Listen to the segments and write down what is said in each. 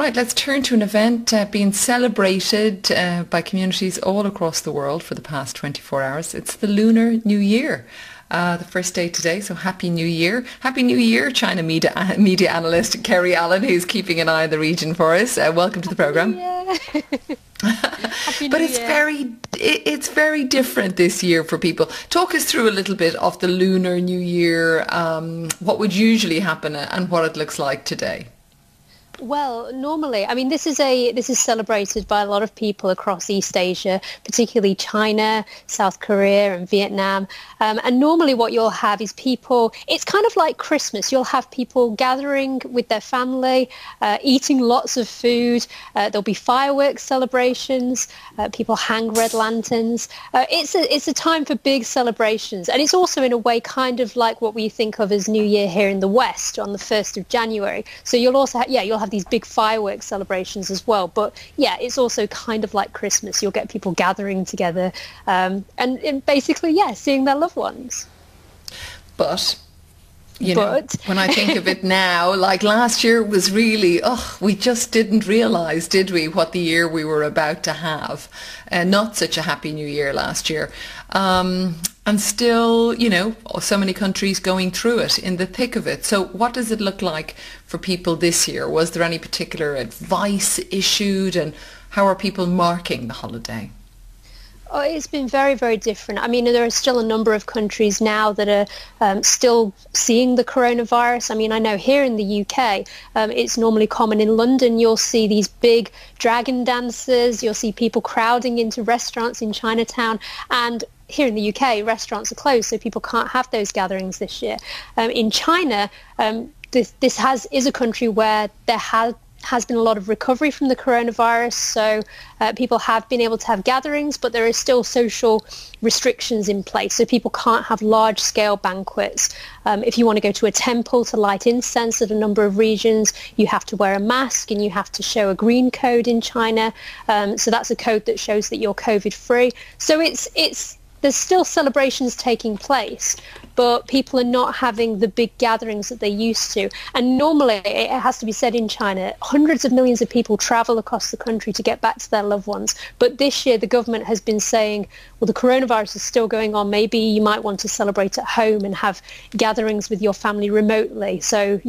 Right, let's turn to an event being celebrated by communities all across the world for the past 24 hours. It's the Lunar New Year. The first day today, so Happy New Year. Happy New Year, China media analyst Kerry Allen, who's keeping an eye on the region for us. Welcome to the programme. Happy New But it's very different this year for people. Talk us through a little bit of the Lunar New Year, what would usually happen and what it looks like today. Well, normally, I mean, this is celebrated by a lot of people across East Asia, particularly China, South Korea and Vietnam. And normally what you'll have is people, it's kind of like Christmas. You'll have people gathering with their family, eating lots of food. There'll be fireworks celebrations. People hang red lanterns. It's a time for big celebrations. And it's also in a way kind of like what we think of as New Year here in the West on the 1st of January. So you'll also you'll have these big fireworks celebrations as well, but it's also kind of like Christmas. You'll get people gathering together and basically seeing their loved ones. But you know, when I think of it now, like last year was really, we just didn't realise, did we, what the year we were about to have. Not such a happy new year last year. And still, you know, so many countries going through it, in the thick of it. So what does it look like for people this year? Was there any particular advice issued, and how are people marking the holiday? Oh, it's been very, very different. I mean, there are still a number of countries now that are still seeing the coronavirus. I mean, I know here in the UK, it's normally common. In London, you'll see these big dragon dances. You'll see people crowding into restaurants in Chinatown. And here in the UK, restaurants are closed, so people can't have those gatherings this year. In China, this is a country where there has been a lot of recovery from the coronavirus, so people have been able to have gatherings, but there is still social restrictions in place, so people can't have large-scale banquets. If you want to go to a temple to light incense at a number of regions, you have to wear a mask and you have to show a green code in China. So that's a code that shows that you're COVID-free. So there's still celebrations taking place, but people are not having the big gatherings that they used to. And normally, it has to be said, in China, hundreds of millions of people travel across the country to get back to their loved ones. But this year, the government has been saying, well, the coronavirus is still going on. Maybe you might want to celebrate at home and have gatherings with your family remotely. So,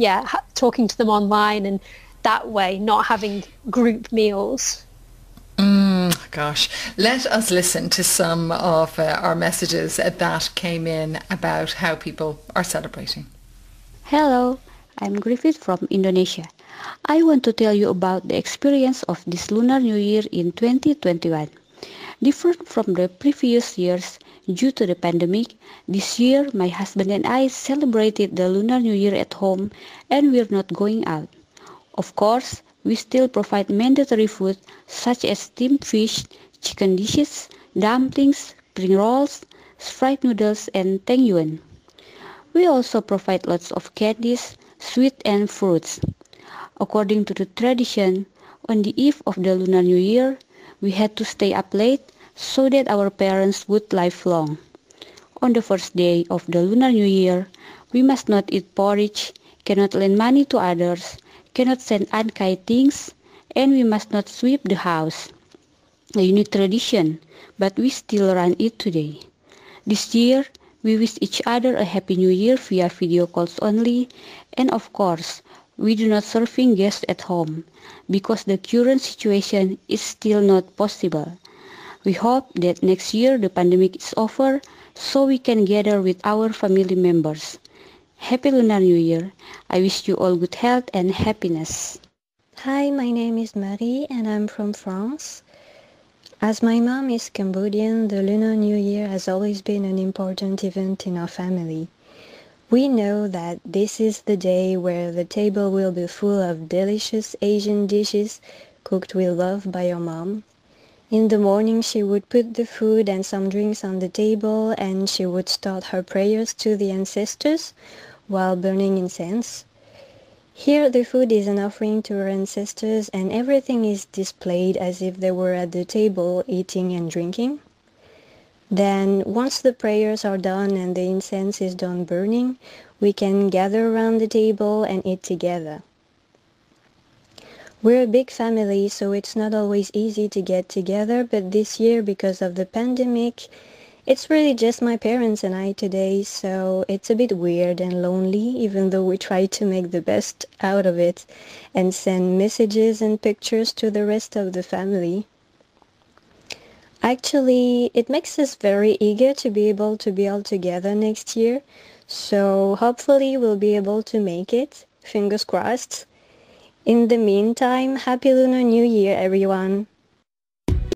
talking to them online and that way, not having group meals. Gosh, let us listen to some of our messages that came in about how people are celebrating. Hello, I'm Griffith from Indonesia. I want to tell you about the experience of this Lunar New Year in 2021. Different from the previous years due to the pandemic, this year my husband and I celebrated the Lunar New Year at home and we're not going out. Of course, we still provide mandatory food such as steamed fish, chicken dishes, dumplings, spring rolls, fried noodles, and tang yuan. We also provide lots of candies, sweets, and fruits. According to the tradition, on the eve of the Lunar New Year, we had to stay up late so that our parents would live long. On the first day of the Lunar New Year, we must not eat porridge, cannot lend money to others, cannot send unkind things, and we must not sweep the house. A unique tradition, but we still run it today. This year, we wish each other a Happy New Year via video calls only, and of course, we do not serving guests at home, because the current situation is still not possible. We hope that next year the pandemic is over, so we can gather with our family members. Happy Lunar New Year. I wish you all good health and happiness. Hi, my name is Marie and I'm from France. As my mom is Cambodian, the Lunar New Year has always been an important event in our family. We know that this is the day where the table will be full of delicious Asian dishes cooked with love by your mom. In the morning, she would put the food and some drinks on the table and she would start her prayers to the ancestors while burning incense. Here the food is an offering to our ancestors and everything is displayed as if they were at the table eating and drinking. Then once the prayers are done and the incense is done burning, we can gather around the table and eat together. We're a big family, so it's not always easy to get together, but this year, because of the pandemic, it's really just my parents and I today, so it's a bit weird and lonely, even though we try to make the best out of it and send messages and pictures to the rest of the family. Actually, it makes us very eager to be able to be all together next year, so hopefully we'll be able to make it. Fingers crossed. In the meantime, Happy Lunar New Year, everyone!